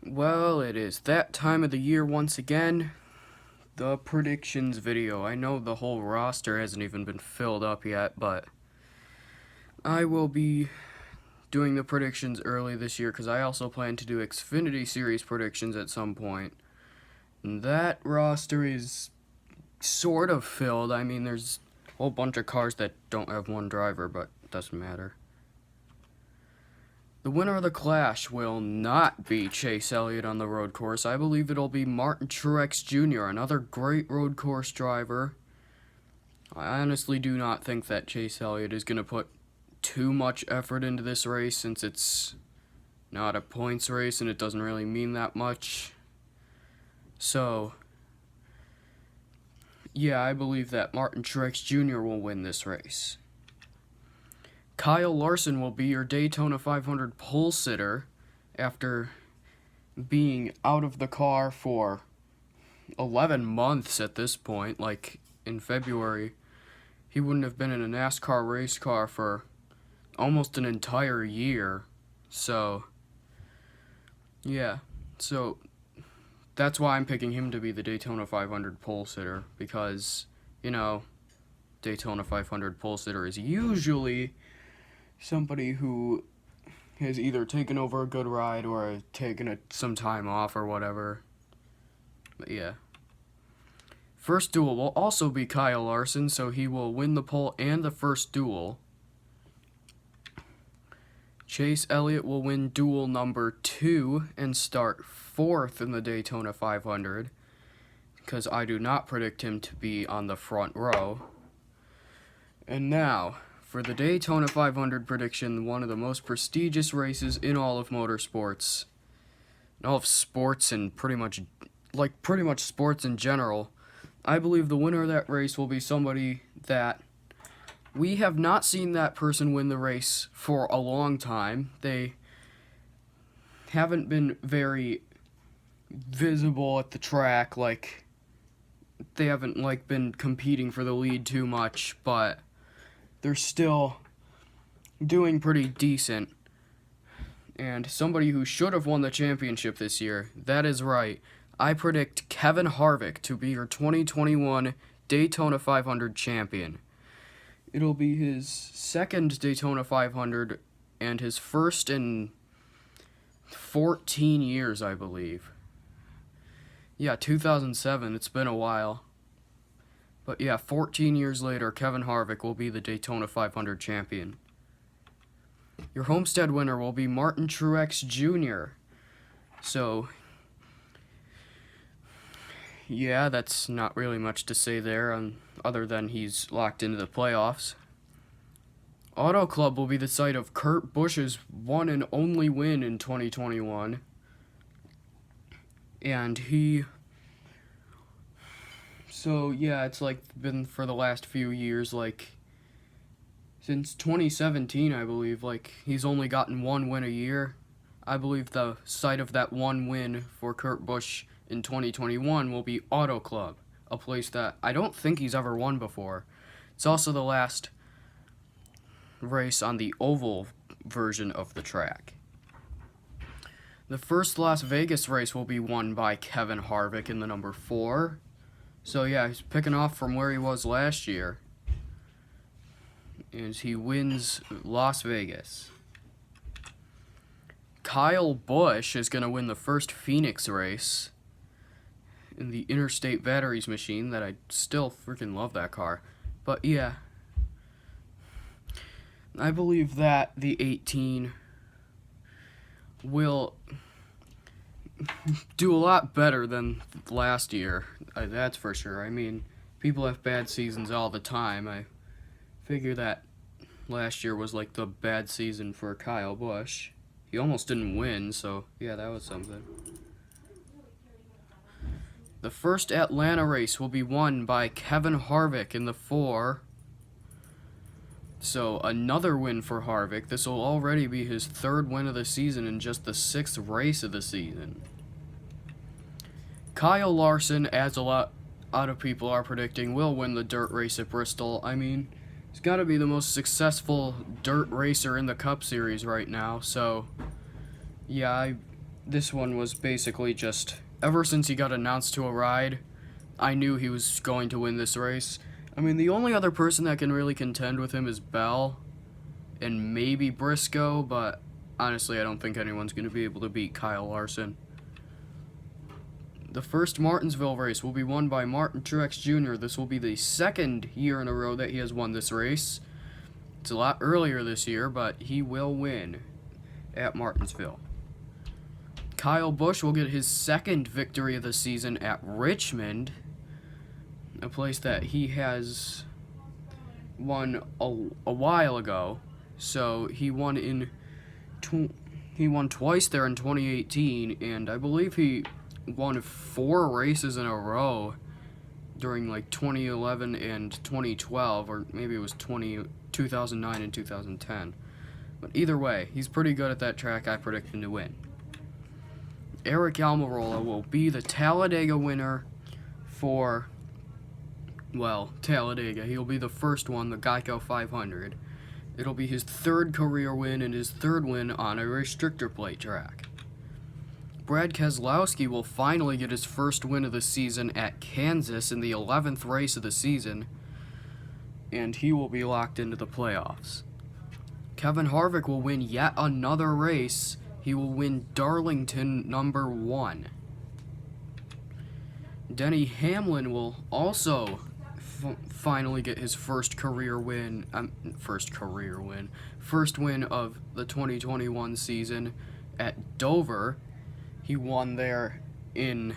Well, it is that time of the year once again. The predictions video. I know the whole roster hasn't even been filled up yet, but I will be doing the predictions early this year because I also plan to do Xfinity Series predictions at some point. And that roster is sort of filled. I mean, there's a whole bunch of cars that don't have one driver, but it doesn't matter. The winner of the Clash will not be Chase Elliott on the road course. I believe it'll be Martin Truex Jr., another great road course driver. I honestly do not think that Chase Elliott is going to put too much effort into this race since it's not a points race and it doesn't really mean that much. So, yeah, I believe that Martin Truex Jr. will win this race. Kyle Larson will be your Daytona 500 pole sitter after being out of the car for 11 months at this point. Like, in February, he wouldn't have been in a NASCAR race car for almost an entire year. So, yeah. So, that's why I'm picking him to be the Daytona 500 pole sitter. Because, Daytona 500 pole sitter is usually somebody who has either taken over a good ride or taken some time off or whatever. But yeah. First duel will also be Kyle Larson, so he will win the pole and the first duel. Chase Elliott will win duel number 2 and start 4th in the Daytona 500, because I do not predict him to be on the front row. And now, for the Daytona 500 prediction, one of the most prestigious races in all of motorsports, in all of sports and pretty much sports in general, I believe the winner of that race will be somebody that we have not seen that person win the race for a long time. They haven't been very visible at the track, they haven't been competing for the lead too much, but they're still doing pretty decent. And somebody who should have won the championship this year, that is right. I predict Kevin Harvick to be your 2021 Daytona 500 champion. It'll be his second Daytona 500 and his first in 14 years, I believe. Yeah, 2007, it's been a while. But yeah, 14 years later, Kevin Harvick will be the Daytona 500 champion. Your Homestead winner will be Martin Truex Jr. So, yeah, that's not really much to say there, other than he's locked into the playoffs. Auto Club will be the site of Kurt Busch's one and only win in 2021. And so, yeah, it's been for the last few years, since 2017, I believe, he's only gotten one win a year. I believe the site of that one win for Kurt Busch in 2021 will be Auto Club, a place that I don't think he's ever won before. It's also the last race on the oval version of the track. The first Las Vegas race will be won by Kevin Harvick in the number 4. So yeah, he's picking off from where he was last year as he wins Las Vegas. Kyle Busch is going to win the first Phoenix race in the Interstate Batteries machine that I still freaking love that car. But yeah, I believe that the 18 will do a lot better than last year. That's for sure. I mean, people have bad seasons all the time. I figure that last year was the bad season for Kyle Busch. He almost didn't win, so yeah, that was something. The first Atlanta race will be won by Kevin Harvick in the 4. So another win for Harvick. This will already be his 3rd win of the season in just the 6th race of the season. Kyle Larson, as a lot of people are predicting, will win the dirt race at Bristol. I mean, he's got to be the most successful dirt racer in the Cup Series right now. So, yeah, this one was basically just, ever since he got announced to a ride, I knew he was going to win this race. I mean, the only other person that can really contend with him is Bell and maybe Briscoe, but honestly, I don't think anyone's going to be able to beat Kyle Larson. The first Martinsville race will be won by Martin Truex Jr. This will be the second year in a row that he has won this race. It's a lot earlier this year, but he will win at Martinsville. Kyle Busch will get his second victory of the season at Richmond, a place that he has won a while ago. So he won twice there in 2018, and I believe he won 4 races in a row during like 2011 and 2012, or maybe it was 2009 and 2010. But either way, he's pretty good at that track. I predict him to win. Eric Almirola will be the Talladega winner for, well, Talladega. He'll be the first one, the Geico 500. It'll be his 3rd career win and his 3rd win on a restrictor plate track. Brad Keselowski will finally get his first win of the season at Kansas in the 11th race of the season, and he will be locked into the playoffs. Kevin Harvick will win yet another race. He will win Darlington number 1. Denny Hamlin will also finally get his first win of the 2021 season at Dover. He won there in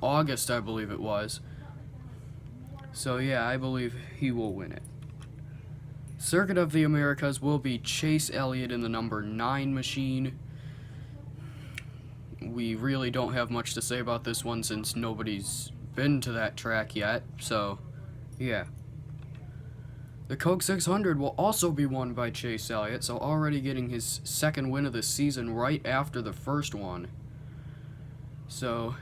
August, I believe it was. So yeah, I believe he will win it. Circuit of the Americas will be Chase Elliott in the number 9 machine. We really don't have much to say about this one since nobody's been to that track yet, so yeah. The Coke 600 will also be won by Chase Elliott, so already getting his 2nd win of the season right after the first one. So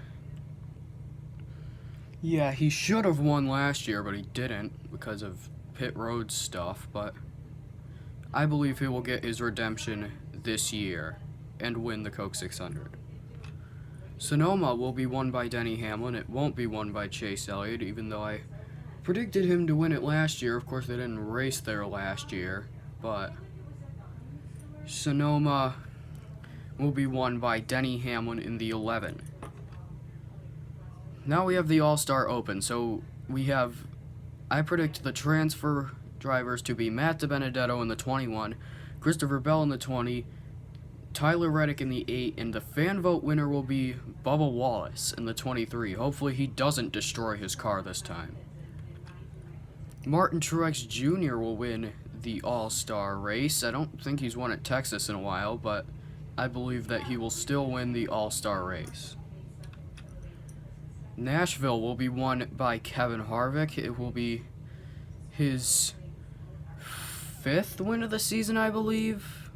yeah, he should have won last year, but he didn't because of pit road stuff, but I believe he will get his redemption this year and win the Coke 600. Sonoma will be won by Denny Hamlin. It won't be won by Chase Elliott, even though I predicted him to win it last year. Of course, they didn't race there last year, but Sonoma will be won by Denny Hamlin in the 11. Now we have the All-Star Open, so I predict the transfer drivers to be Matt DiBenedetto in the 21, Christopher Bell in the 20, Tyler Reddick in the 8, and the fan vote winner will be Bubba Wallace in the 23. Hopefully he doesn't destroy his car this time. Martin Truex Jr. will win the All-Star race. I don't think he's won at Texas in a while, but I believe that he will still win the All-Star race. Nashville will be won by Kevin Harvick. It will be his 5th win of the season, I believe.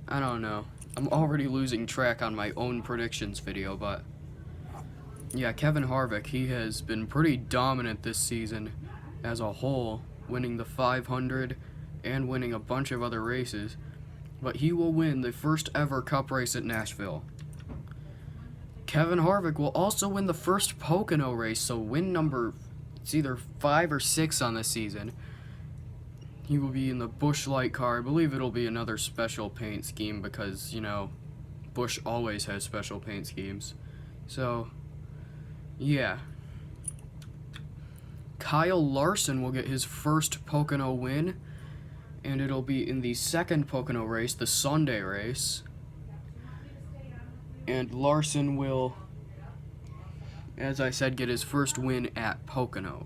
I don't know. I'm already losing track on my own predictions video, but yeah, Kevin Harvick, he has been pretty dominant this season as a whole, winning the 500 and winning a bunch of other races, but he will win the first ever Cup race at Nashville. Kevin Harvick will also win the first Pocono race, so win number, it's either 5 or 6 on this season. He will be in the Busch Light car. I believe it'll be another special paint scheme because, you know, Busch always has special paint schemes. So, yeah. Kyle Larson will get his first Pocono win, and it'll be in the 2nd Pocono race, the Sunday race. And Larson will, as I said, get his first win at Pocono.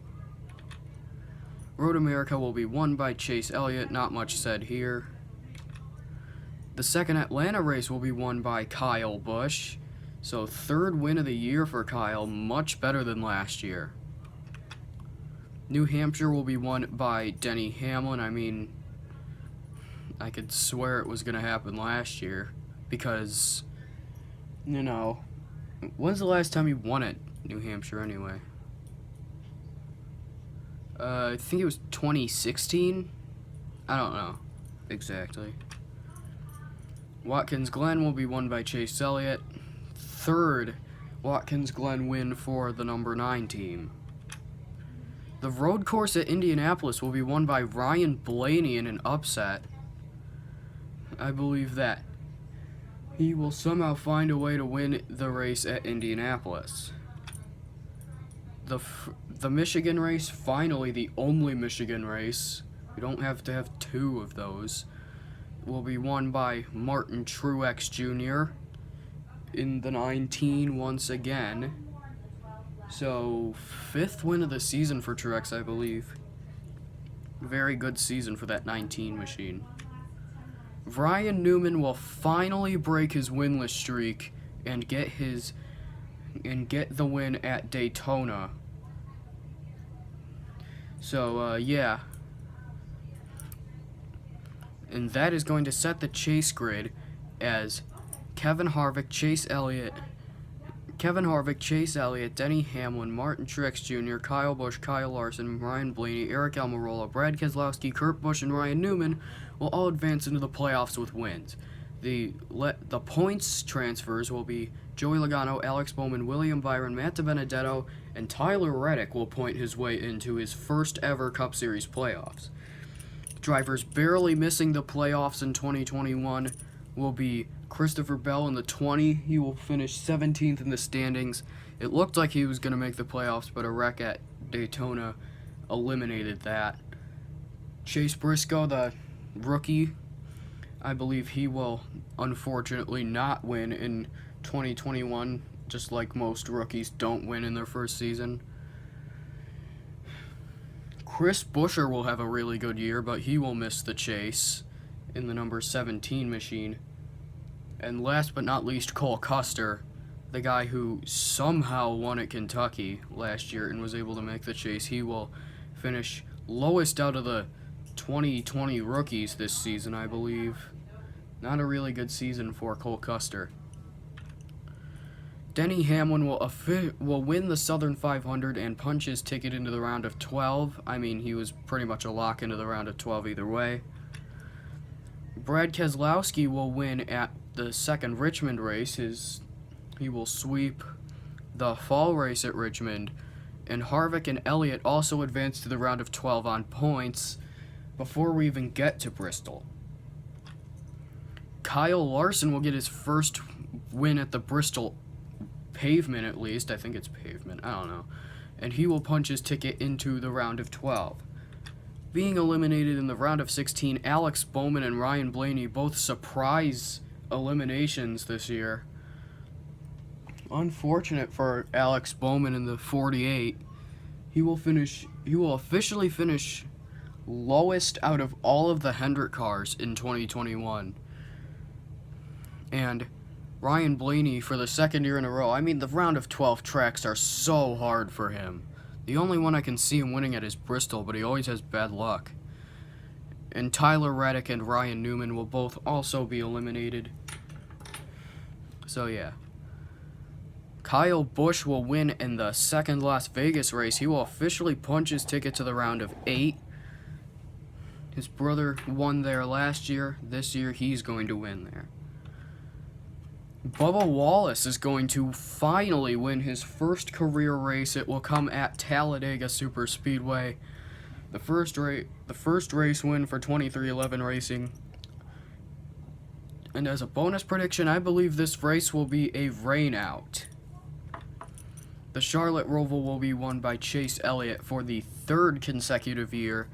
Road America will be won by Chase Elliott, not much said here. The 2nd Atlanta race will be won by Kyle Busch. So 3rd win of the year for Kyle, much better than last year. New Hampshire will be won by Denny Hamlin. I mean, I could swear it was going to happen last year because, you know, when's the last time he won at New Hampshire anyway? I think it was 2016? I don't know exactly. Watkins Glenn will be won by Chase Elliott. Third Watkins Glenn win for the number 9 team. The road course at Indianapolis will be won by Ryan Blaney in an upset. I believe that he will somehow find a way to win the race at Indianapolis. The Michigan race, finally the only Michigan race, we don't have to have 2 of those, will be won by Martin Truex Jr. in the 19 once again. So, 5th win of the season for Truex, I believe. Very good season for that 19 machine. Ryan Newman will finally break his winless streak and get the win at Daytona. So, yeah. And that is going to set the chase grid as Kevin Harvick, Chase Elliott, Denny Hamlin, Martin Truex Jr., Kyle Busch, Kyle Larson, Ryan Blaney, Eric Almirola, Brad Keselowski, Kurt Busch, and Ryan Newman will all advance into the playoffs with wins. The points transfers will be Joey Logano, Alex Bowman, William Byron, Matt DiBenedetto, and Tyler Reddick will point his way into his first ever Cup Series playoffs. Drivers barely missing the playoffs in 2021 will be Christopher Bell in the 20. He will finish 17th in the standings. It looked like he was going to make the playoffs, but a wreck at Daytona eliminated that. Chase Briscoe, the rookie, I believe he will unfortunately not win in 2021, just like most rookies don't win in their first season. Chris Buescher will have a really good year, but he will miss the chase in the number 17 machine. And last but not least, Cole Custer, the guy who somehow won at Kentucky last year and was able to make the chase. He will finish lowest out of the 2020 rookies this season, I believe. Not a really good season for Cole Custer. Denny Hamlin will win the Southern 500 and punch his ticket into the round of 12. I mean, he was pretty much a lock into the round of 12 either way. Brad Keselowski will win at the second Richmond race. He will sweep the fall race at Richmond. And Harvick and Elliott also advance to the round of 12 on points before we even get to Bristol. Kyle Larson will get his first win at the Bristol pavement, at least. I think it's pavement. I don't know. And he will punch his ticket into the round of 12. Being eliminated in the round of 16, Alex Bowman and Ryan Blaney, both surprise eliminations this year. Unfortunate for Alex Bowman in the 48. He will officially finish lowest out of all of the Hendrick cars in 2021. And Ryan Blaney for the second year in a row. I mean, the round of 12 tracks are so hard for him. The only one I can see him winning at is Bristol, but he always has bad luck. And Tyler Reddick and Ryan Newman will both also be eliminated. So yeah. Kyle Busch will win in the second Las Vegas race. He will officially punch his ticket to the round of 8. His brother won there last year. This year he's going to win there. Bubba Wallace is going to finally win his first career race. It will come at Talladega Superspeedway. The first race win for 2311 Racing. And as a bonus prediction, I believe this race will be a rainout. The Charlotte Roval will be won by Chase Elliott for the third consecutive year,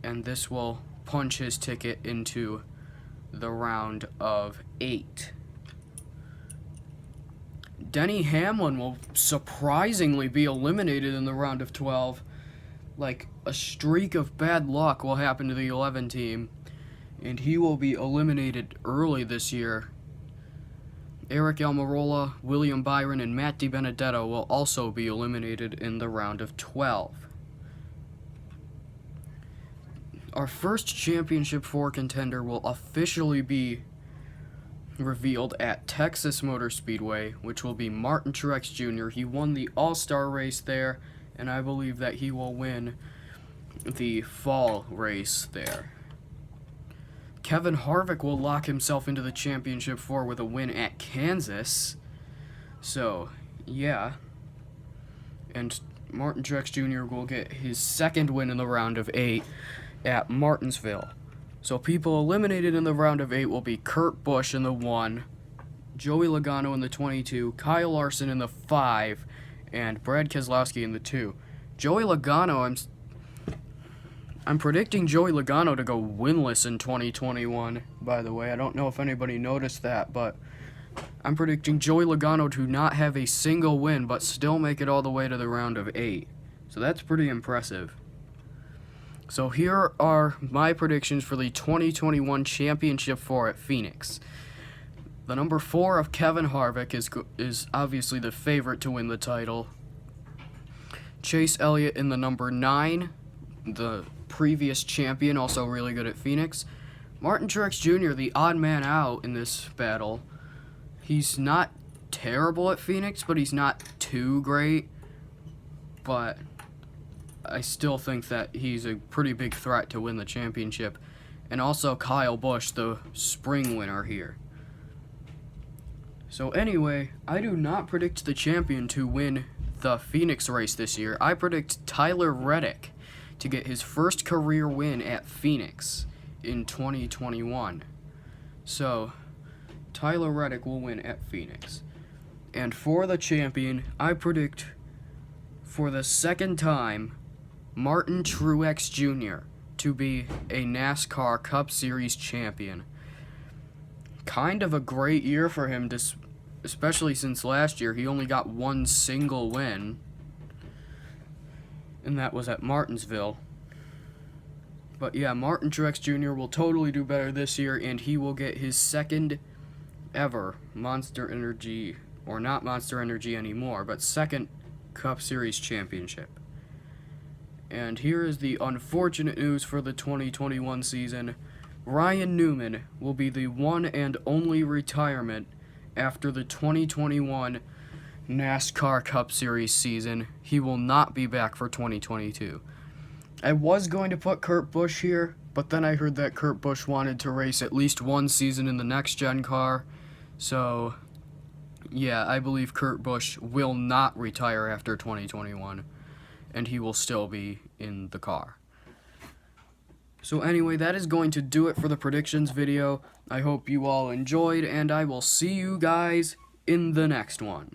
and this will punch his ticket into the round of 8. Denny Hamlin will surprisingly be eliminated in the round of 12. Like, a streak of bad luck will happen to the 11 team, and he will be eliminated early this year. Eric Almirola, William Byron, and Matt DiBenedetto will also be eliminated in the round of 12. Our first Championship 4 contender will officially be revealed at Texas Motor Speedway, which will be Martin Truex Jr. He won the All-Star race there, and I believe that he will win the fall race there. Kevin Harvick will lock himself into the championship 4 with a win at Kansas. So, yeah. And Martin Truex Jr. will get his second win in the round of 8 at Martinsville. So people eliminated in the round of 8 will be Kurt Busch in the 1, Joey Logano in the 22, Kyle Larson in the 5, and Brad Keselowski in the 2. Joey Logano, I'm predicting Joey Logano to go winless in 2021, by the way. I don't know if anybody noticed that, but I'm predicting Joey Logano to not have a single win, but still make it all the way to the round of 8. So that's pretty impressive. So here are my predictions for the 2021 Championship 4 at Phoenix. The number 4 of Kevin Harvick is obviously the favorite to win the title. Chase Elliott in the number 9, the previous champion, also really good at Phoenix. Martin Truex Jr., the odd man out in this battle. He's not terrible at Phoenix, but he's not too great. But I still think that he's a pretty big threat to win the championship. And also Kyle Busch, the spring winner here. So anyway, I do not predict the champion to win the Phoenix race this year. I predict Tyler Reddick to get his first career win at Phoenix in 2021. So, Tyler Reddick will win at Phoenix. And for the champion, I predict for the second time Martin Truex Jr. to be a NASCAR Cup Series champion. Kind of a great year for him, especially since last year he only got one single win, and that was at Martinsville. But yeah, Martin Truex Jr. will totally do better this year, and he will get his second ever Monster Energy, or not Monster Energy anymore, but second Cup Series championship. And here is the unfortunate news for the 2021 season. Ryan Newman will be the one and only retirement after the 2021 NASCAR Cup Series season. He will not be back for 2022. I was going to put Kurt Busch here, but then I heard that Kurt Busch wanted to race at least one season in the next-gen car. So, yeah, I believe Kurt Busch will not retire after 2021, and he will still be in the car. So anyway, that is going to do it for the predictions video. I hope you all enjoyed, and I will see you guys in the next one.